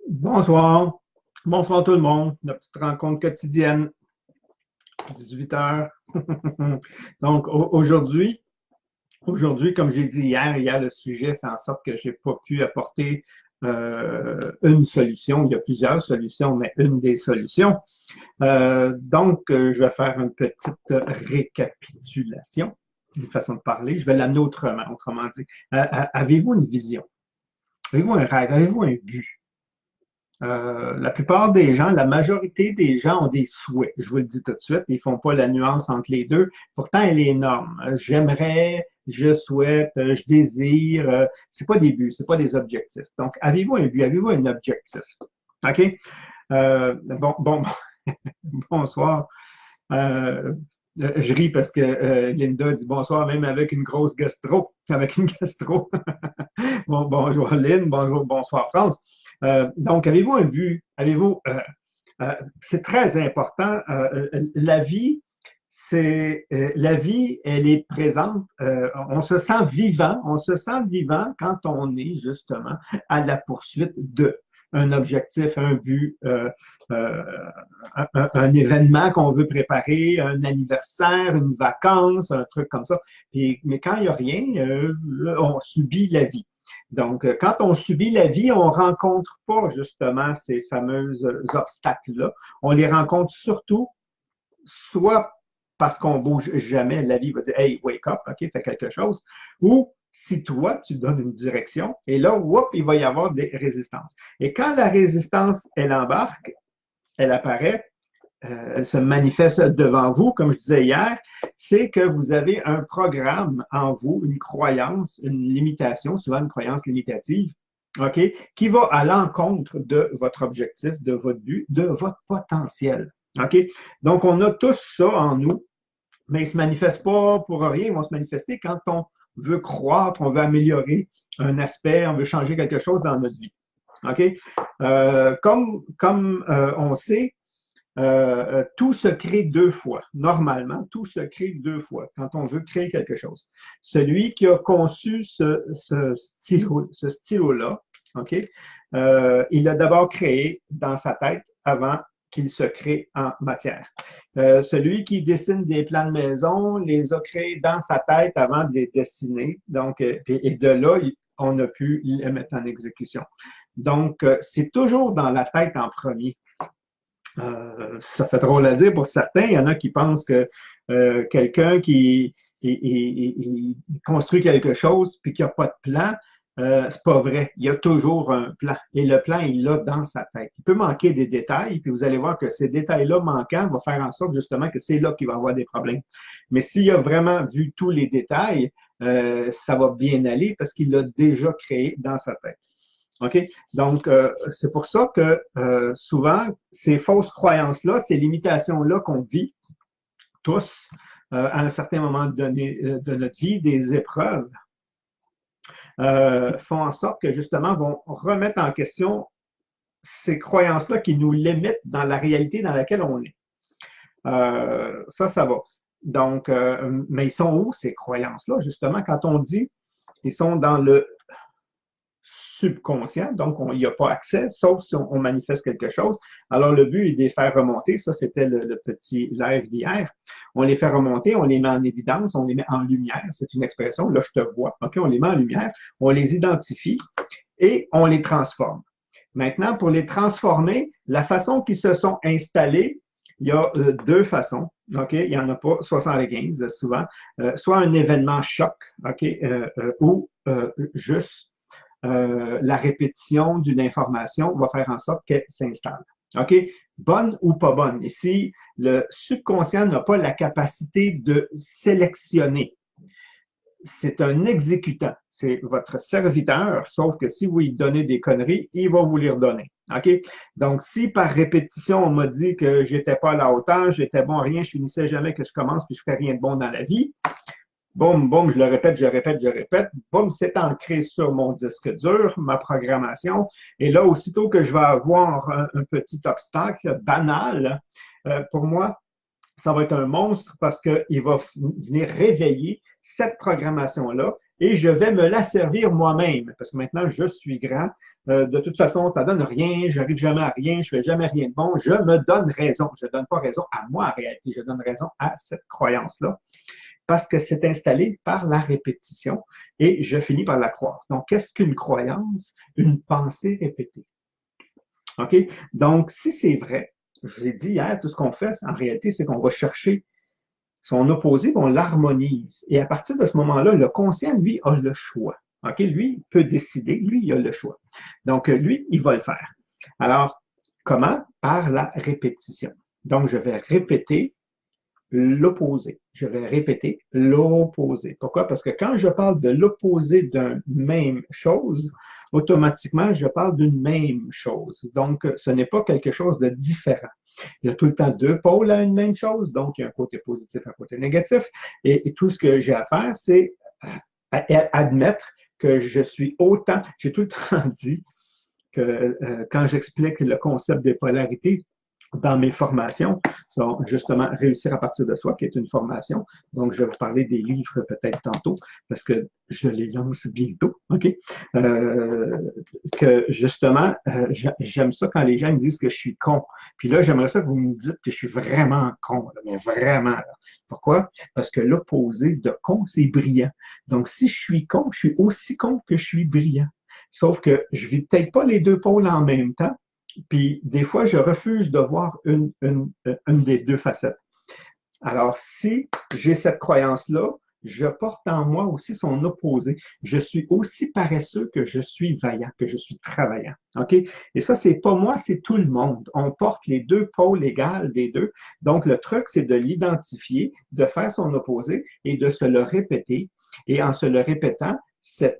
Bonsoir. Bonsoir tout le monde. Notre petite rencontre quotidienne, 18 heures. Donc aujourd'hui, comme j'ai dit hier, le sujet fait en sorte que j'ai pas pu apporter une solution. Il y a plusieurs solutions, mais une des solutions. Je vais faire une petite récapitulation, une façon de parler. Je vais l'amener autrement, autrement dit. Avez-vous une vision? Avez-vous un rêve? Avez-vous un but? La plupart des gens, la majorité des gens ont des souhaits. Je vous le dis tout de suite, ils font pas la nuance entre les deux. Pourtant, elle est énorme. J'aimerais, je souhaite, je désire. C'est pas des buts, c'est pas des objectifs. Donc, avez-vous un but, avez-vous un objectif? OK? Bon, bonsoir. Euh, je ris parce que Linda dit bonsoir, même avec une grosse gastro. Avec une gastro. Bonjour Lynn, bonsoir France. Donc, avez-vous un but? C'est très important. La vie, elle est présente. On se sent vivant. On se sent vivant quand on est justement à la poursuite de un objectif, un but, euh, un événement qu'on veut préparer, un anniversaire, une vacance, un truc comme ça. Mais quand il n'y a rien, on subit la vie. Donc, quand on subit la vie, on ne rencontre pas justement ces fameux obstacles-là. On les rencontre surtout soit parce qu'on ne bouge jamais, la vie va dire Hey, wake up, OK, fais quelque chose, ou si toi, tu donnes une direction, et là, whoop, il va y avoir des résistances. Et quand la résistance, elle embarque, elle apparaît, elle se manifeste devant vous, comme je disais hier, c'est que vous avez un programme en vous, une croyance, une limitation, souvent une croyance limitative, OK, qui va à l'encontre de votre objectif, de votre but, de votre potentiel. OK? Donc, on a tous ça en nous, mais ils ne se manifestent pas pour rien, ils vont se manifester quand on veut croître, on veut améliorer un aspect, on veut changer quelque chose dans notre vie. OK? Comme on sait, tout se crée deux fois. Normalement, tout se crée deux fois quand on veut créer quelque chose. Celui qui a conçu ce stylo-là, OK, il l'a d'abord créé dans sa tête avant qu'il se crée en matière. Celui qui dessine des plans de maison les a créés dans sa tête avant de les dessiner. Donc, et de là, on a pu les mettre en exécution. Donc, c'est toujours dans la tête en premier. Ça fait drôle à dire pour certains. Il y en a qui pensent que quelqu'un qui il construit quelque chose puis qu'il n'y a pas de plan, c'est pas vrai. Il y a toujours un plan. Et le plan, il l'a dans sa tête. Il peut manquer des détails, puis vous allez voir que ces détails-là manquants vont faire en sorte justement que c'est là qu'il va y avoir des problèmes. Mais s'il a vraiment vu tous les détails, ça va bien aller parce qu'il l'a déjà créé dans sa tête. OK? Donc, c'est pour ça que souvent, ces fausses croyances-là, ces limitations-là qu'on vit tous à un certain moment donné de notre vie, des épreuves, font en sorte que justement vont remettre en question ces croyances-là qui nous limitent dans la réalité dans laquelle on est. Ça va. Donc, mais ils sont où ces croyances-là? Justement, quand on dit ils sont dans le subconscient, donc il n'y a pas accès, sauf si on manifeste quelque chose. Alors, le but est de les faire remonter. Ça, c'était le petit live d'hier. On les fait remonter, on les met en évidence, on les met en lumière. C'est une expression, là, je te vois. OK, on les met en lumière, on les identifie et on les transforme. Maintenant, pour les transformer, la façon qu'ils se sont installés, il y a deux façons. OK? Il n'y en a pas 75 souvent. Soit un événement choc, OK? Ou juste la répétition d'une information va faire en sorte qu'elle s'installe. OK? Bonne ou pas bonne. Ici, le subconscient n'a pas la capacité de sélectionner. C'est un exécutant. C'est votre serviteur, sauf que si vous lui donnez des conneries, il va vous les redonner. OK? Donc, si par répétition, on m'a dit que j'étais pas à la hauteur, j'étais bon à rien, je finissais jamais que je commence puis je fais rien de bon dans la vie, boum, boum, je le répète, je répète, je répète. Boum, c'est ancré sur mon disque dur, ma programmation. Et là, aussitôt que je vais avoir un petit obstacle banal, pour moi, ça va être un monstre parce qu'il va venir réveiller cette programmation-là et je vais me la servir moi-même, parce que maintenant je suis grand. De toute façon, ça donne rien, j'arrive jamais à rien, je fais jamais rien de bon, je me donne raison. Je donne pas raison à moi en réalité, je donne raison à cette croyance-là, parce que c'est installé par la répétition et je finis par la croire. Donc, qu'est-ce qu'une croyance? Une pensée répétée. OK? Donc, si c'est vrai, je vous ai dit hier, tout ce qu'on fait, en réalité, c'est qu'on va chercher son opposé, on l'harmonise. Et à partir de ce moment-là, le conscient, lui, a le choix. OK? Lui peut décider, lui, il a le choix. Donc, lui, il va le faire. Alors, comment? Par la répétition. Donc, je vais répéter l'opposé. Je vais répéter l'opposé. Pourquoi? Parce que quand je parle de l'opposé d'une même chose, automatiquement, je parle d'une même chose. Donc, ce n'est pas quelque chose de différent. Il y a tout le temps deux pôles à une même chose, donc il y a un côté positif, un côté négatif. Et tout ce que j'ai à faire, c'est admettre que je suis autant, j'ai tout le temps dit que quand j'explique le concept des polarités, dans mes formations, sont justement Réussir à partir de soi, qui est une formation. Donc, je vais parler des livres peut-être tantôt, parce que je les lance bientôt, OK? Que justement, j'aime ça quand les gens me disent que je suis con. Puis là, j'aimerais ça que vous me dites que je suis vraiment con, là, mais vraiment. Là. Pourquoi? Parce que l'opposé de con, c'est brillant. Donc, si je suis con, je suis aussi con que je suis brillant. Sauf que je ne vis peut-être pas les deux pôles en même temps, puis des fois, je refuse de voir une des deux facettes. Alors, si j'ai cette croyance-là, je porte en moi aussi son opposé. Je suis aussi paresseux que je suis vaillant, que je suis travaillant. OK? Et ça, c'est pas moi, c'est tout le monde. On porte les deux pôles égaux des deux. Donc, le truc, c'est de l'identifier, de faire son opposé et de se le répéter. Et en se le répétant, cette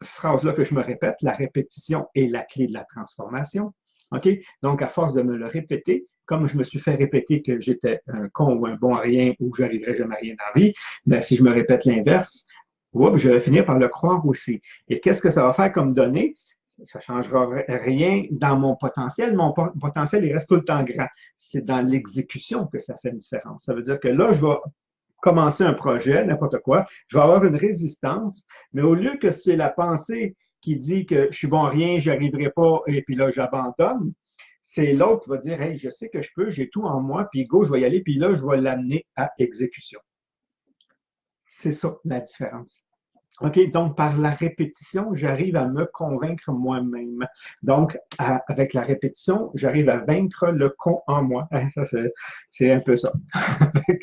phrase-là que je me répète, la répétition est la clé de la transformation. OK? Donc, à force de me le répéter, comme je me suis fait répéter que j'étais un con ou un bon à rien ou que j'arriverais jamais à rien dans la vie, bien, si je me répète l'inverse, je vais finir par le croire aussi. Et qu'est-ce que ça va faire comme donnée? Ça ne changera rien dans mon potentiel. Mon potentiel, il reste tout le temps grand. C'est dans l'exécution que ça fait une différence. Ça veut dire que là, je vais commencer un projet, n'importe quoi, je vais avoir une résistance, mais au lieu que c'est la pensée qui dit que je suis bon à rien, j'y arriverai pas, et puis là, j'abandonne, c'est l'autre qui va dire, hey, je sais que je peux, j'ai tout en moi, puis go, je vais y aller, puis là, je vais l'amener à exécution. C'est ça la différence. OK, donc par la répétition, j'arrive à me convaincre moi-même. Donc, avec la répétition, j'arrive à vaincre le con en moi. Ça, c'est un peu ça.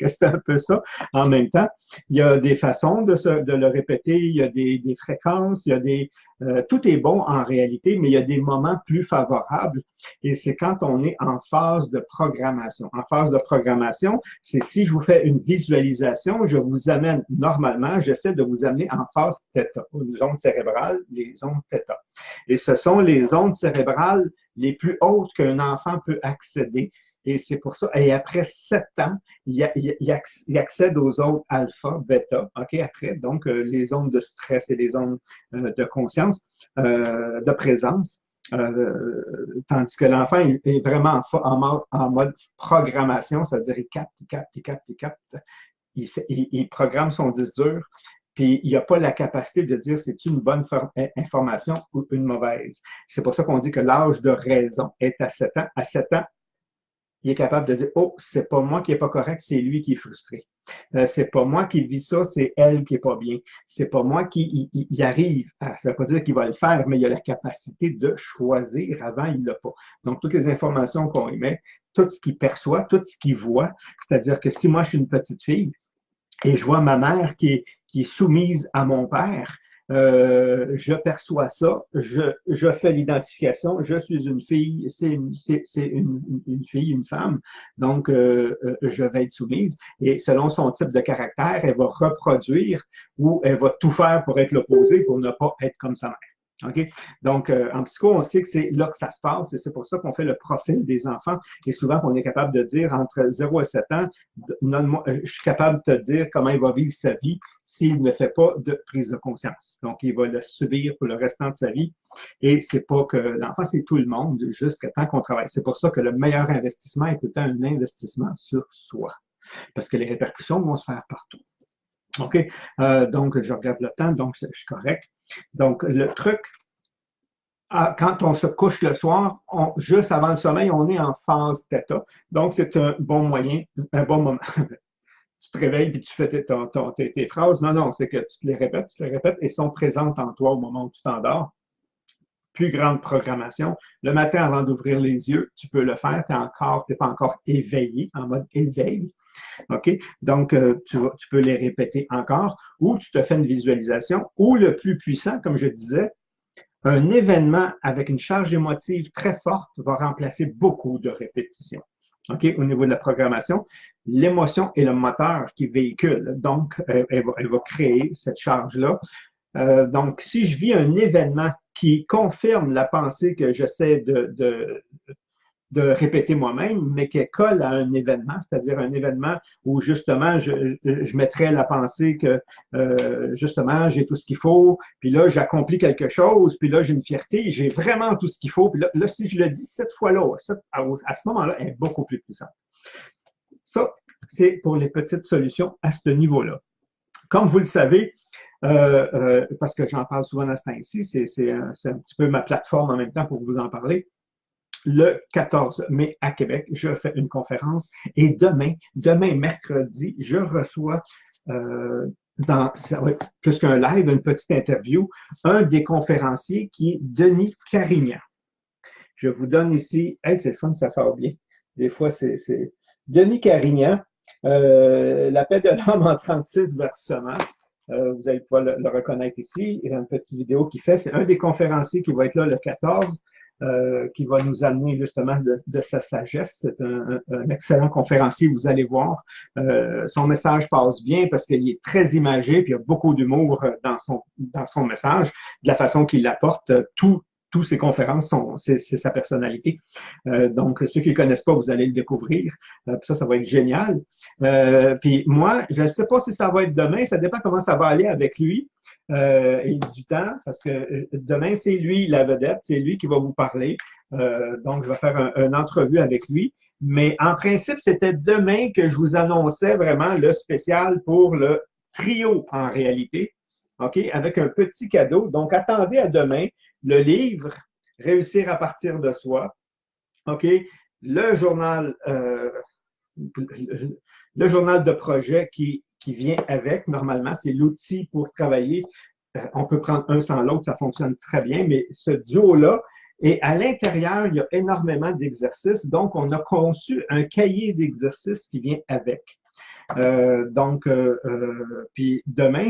C'est un peu ça. En même temps, il y a des façons de le répéter, il y a des fréquences, il y a tout est bon en réalité, mais il y a des moments plus favorables. Et c'est quand on est en phase de programmation. En phase de programmation, c'est si je vous fais une visualisation, je vous amène normalement, j'essaie de vous amener en phase θ, une zone cérébrale, les ondes θ. Et ce sont les ondes cérébrales les plus hautes qu'un enfant peut accéder. Et c'est pour ça. Et après 7 ans, il accède aux ondes alpha, bêta, OK, après, donc les ondes de stress et les ondes de conscience, de présence. Tandis que l'enfant est vraiment en mode programmation, c'est-à-dire il capte, il capte, il capte, il capte. Il programme son disque dur, puis il n'a pas la capacité de dire c'est une bonne information ou une mauvaise. C'est pour ça qu'on dit que l'âge de raison est à 7 ans. À 7 ans, il est capable de dire oh, c'est pas moi qui est pas correct, c'est lui qui est frustré. C'est pas moi qui vis ça, c'est elle qui est pas bien. C'est pas moi qui y arrive. Ça veut pas dire qu'il va le faire, mais il a la capacité de choisir. Avant, il l'a pas. Donc, toutes les informations qu'on y met, tout ce qu'il perçoit, tout ce qu'il voit, c'est-à-dire que si moi, je suis une petite fille et je vois ma mère qui est soumise à mon père, je perçois ça, je fais l'identification, je suis une fille, c'est une fille, une femme, donc je vais être soumise. Et selon son type de caractère, elle va reproduire ou elle va tout faire pour être l'opposé, pour ne pas être comme sa mère. OK? Donc, en psycho, on sait que c'est là que ça se passe et c'est pour ça qu'on fait le profil des enfants. Et souvent, on est capable de dire entre 0 et 7 ans, je suis capable de te dire comment il va vivre sa vie s'il ne fait pas de prise de conscience. Donc, il va le subir pour le restant de sa vie. Et c'est pas que l'enfant, c'est tout le monde jusqu'à temps qu'on travaille. C'est pour ça que le meilleur investissement est tout le temps un investissement sur soi. Parce que les répercussions vont se faire partout. OK? Donc, je regarde le temps, donc je suis correct. Donc, le truc, quand on se couche le soir, juste avant le sommeil, on est en phase θ. Donc, c'est un bon moyen, un bon moment. Tu te réveilles et tu fais tes phrases. Non, non, c'est que tu les répètes et sont présentes en toi au moment où tu t'endors. Plus grande programmation. Le matin, avant d'ouvrir les yeux, tu peux le faire. Tu n'es pas encore éveillé, en mode éveil. OK? Donc, tu peux les répéter encore, ou tu te fais une visualisation, ou le plus puissant, comme je disais, un événement avec une charge émotive très forte va remplacer beaucoup de répétitions. OK? Au niveau de la programmation, l'émotion est le moteur qui véhicule. Donc, elle va créer cette charge-là. Donc, si je vis un événement qui confirme la pensée que j'essaie de répéter moi-même, mais qui colle à un événement, c'est-à-dire un événement où justement je mettrais la pensée que justement j'ai tout ce qu'il faut, puis là j'accomplis quelque chose, puis là j'ai une fierté, j'ai vraiment tout ce qu'il faut, puis là si je le dis cette fois-là, à ce moment-là, elle est beaucoup plus puissante. Ça, c'est pour les petites solutions à ce niveau-là. Comme vous le savez, parce que j'en parle souvent à ce temps-ci, c'est un petit peu ma plateforme en même temps pour vous en parler. Le 14 mai à Québec, je fais une conférence et demain mercredi, je reçois ça va être plus qu'un live, une petite interview, un des conférenciers qui est Denis Carignan. Je vous donne ici, hey, c'est le fun, ça sort bien. Des fois, c'est Denis Carignan, La paix de l'homme en 36 versements. Vous allez pouvoir le reconnaître ici. Il y a une petite vidéo qu'il fait. C'est un des conférenciers qui va être là le 14. Qui va nous amener justement de sa sagesse. C'est un excellent conférencier, vous allez voir. Son message passe bien parce qu'il est très imagé, puis il y a beaucoup d'humour dans son message, de la façon qu'il apporte toutes ses conférences, c'est sa personnalité. Donc, ceux qui ne le connaissent pas, vous allez le découvrir. Ça va être génial. Puis moi, je ne sais pas si ça va être demain, ça dépend comment ça va aller avec lui. Et du temps, parce que demain, c'est lui la vedette, c'est lui qui va vous parler. Donc, je vais faire une entrevue avec lui. Mais en principe, c'était demain que je vous annonçais vraiment le spécial pour le trio en réalité. OK? Avec un petit cadeau. Donc, attendez à demain. Le livre, Réussir à partir de soi. OK? Le journal de projet qui vient avec, normalement, c'est l'outil pour travailler. On peut prendre un sans l'autre, ça fonctionne très bien, mais ce duo-là, et à l'intérieur, il y a énormément d'exercices. Donc, on a conçu un cahier d'exercices qui vient avec. Puis demain,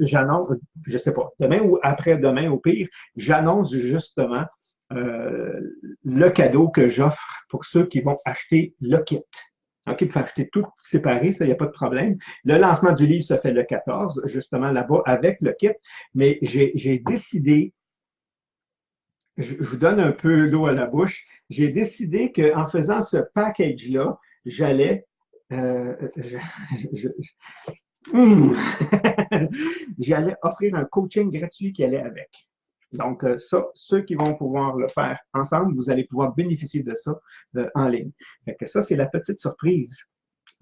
j'annonce, je sais pas, demain ou après-demain au pire, j'annonce justement le cadeau que j'offre pour ceux qui vont acheter le kit. OK, pour acheter tout séparé, ça, il n'y a pas de problème. Le lancement du livre se fait le 14, justement là-bas, avec le kit. Mais j'ai décidé, je vous donne un peu l'eau à la bouche, j'ai décidé qu'en faisant ce package-là, j'allais j'allais offrir un coaching gratuit qui allait avec. Donc, ça, ceux qui vont pouvoir le faire ensemble, vous allez pouvoir bénéficier de ça en ligne. Fait que ça, c'est la petite surprise,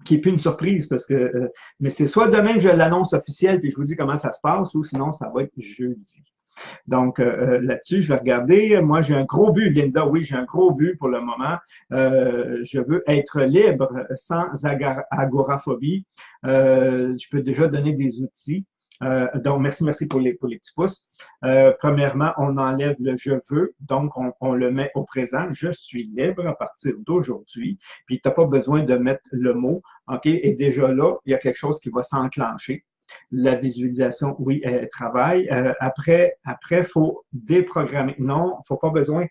qui n'est plus une surprise, parce que mais c'est soit demain que je l'annonce officielle, puis je vous dis comment ça se passe, ou sinon, ça va être jeudi. Donc, là-dessus, je vais regarder. Moi, j'ai un gros but, Linda. Oui, j'ai un gros but pour le moment. Je veux être libre, sans agoraphobie. Je peux déjà donner des outils. Donc, merci pour les petits pouces. Premièrement, on enlève le je veux, donc on le met au présent. Je suis libre à partir d'aujourd'hui. Puis, tu n'as pas besoin de mettre le mot. OK? Et déjà là, il y a quelque chose qui va s'enclencher. La visualisation, oui, elle travaille. Après, il faut déprogrammer. Non, il faut pas besoin.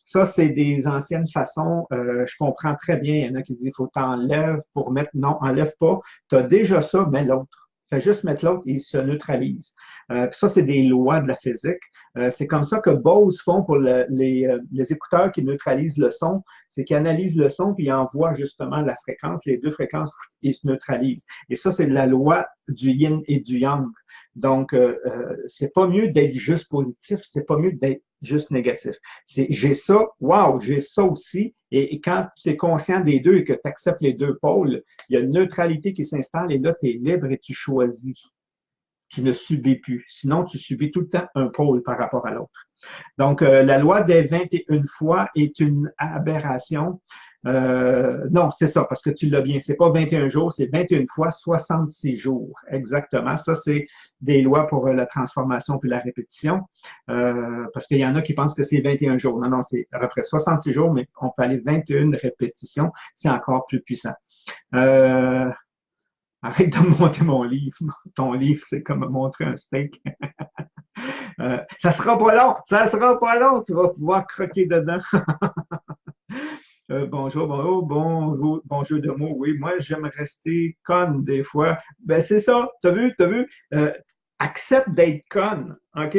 Ça, c'est des anciennes façons. Je comprends très bien. Il y en a qui disent, il faut t'enlèves pour mettre. Non, enlève pas. Tu as déjà ça, mets l'autre. Fais juste mettre l'autre et il se neutralise. Ça, c'est des lois de la physique. C'est comme ça que Bose font pour les écouteurs qui neutralisent le son. C'est qu'ils analysent le son puis ils envoient justement la fréquence. Les deux fréquences, ils se neutralisent. Et ça, c'est la loi du yin et du yang. Donc, c'est pas mieux d'être juste positif, c'est pas mieux d'être juste négatif. C'est j'ai ça, wow, j'ai ça aussi. Et quand tu es conscient des deux et que tu acceptes les deux pôles, il y a une neutralité qui s'installe et là, tu es libre et tu choisis. Tu ne subis plus. Sinon, tu subis tout le temps un pôle par rapport à l'autre. Donc, la loi des 21 fois est une aberration. Non, c'est ça, parce que tu l'as bien. C'est pas 21 jours, c'est 21 fois 66 jours. Exactement. Ça, c'est des lois pour la transformation puis la répétition. Parce qu'il y en a qui pensent que c'est 21 jours. Non, non, c'est à peu près 66 jours, mais on peut aller 21 répétitions. C'est encore plus puissant. Arrête de monter mon livre. Ton livre, c'est comme montrer un steak. Ça sera pas long, ça sera pas long, tu vas pouvoir croquer dedans. Bonjour, bonjour, bonjour, bon jeu de mots. Oui, moi, j'aime rester conne des fois. Ben, c'est ça, t'as vu, t'as vu? Accepte d'être conne, OK?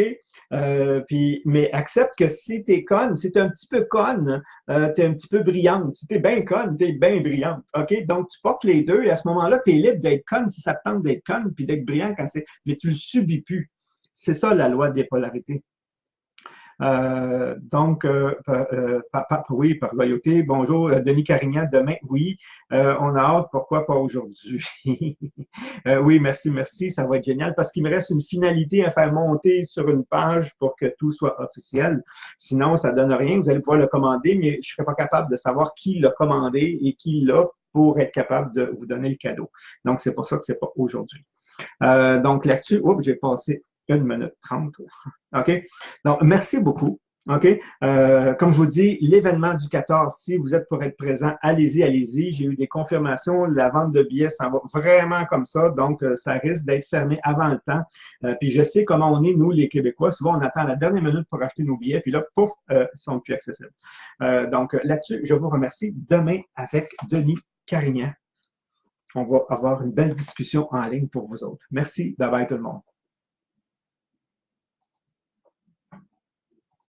Puis, mais accepte que si t'es conne, si t'es un petit peu conne, t'es un petit peu brillante. Si t'es bien conne, t'es bien brillante, OK? Donc, tu portes les deux et à ce moment-là, t'es libre d'être conne si ça te tente d'être conne, puis d'être brillant quand c'est... Mais tu le subis plus. C'est ça la loi des polarités. Donc, oui, par loyauté. Bonjour, Denis Carignan, demain, oui. On a hâte, pourquoi pas aujourd'hui? Oui, merci, merci, ça va être génial parce qu'il me reste une finalité à faire monter sur une page pour que tout soit officiel. Sinon, ça ne donne rien. Vous allez pouvoir le commander, mais je ne serai pas capable de savoir qui l'a commandé et qui l'a pour être capable de vous donner le cadeau. Donc, c'est pour ça que ce n'est pas aujourd'hui. Donc, là-dessus, oups, j'ai passé 1 minute 30. OK? Donc, merci beaucoup. OK? Comme je vous dis, l'événement du 14, si vous êtes pour être présent, allez-y, allez-y. J'ai eu des confirmations. La vente de billets s'en va vraiment comme ça. Donc, ça risque d'être fermé avant le temps. Puis, je sais comment on est, nous, les Québécois. Souvent, on attend la dernière minute pour acheter nos billets. Puis là, pouf, ils sont plus accessibles. Donc, là-dessus, je vous remercie. Demain, avec Denis Carignan, on va avoir une belle discussion en ligne pour vous autres. Merci. Bye bye tout le monde.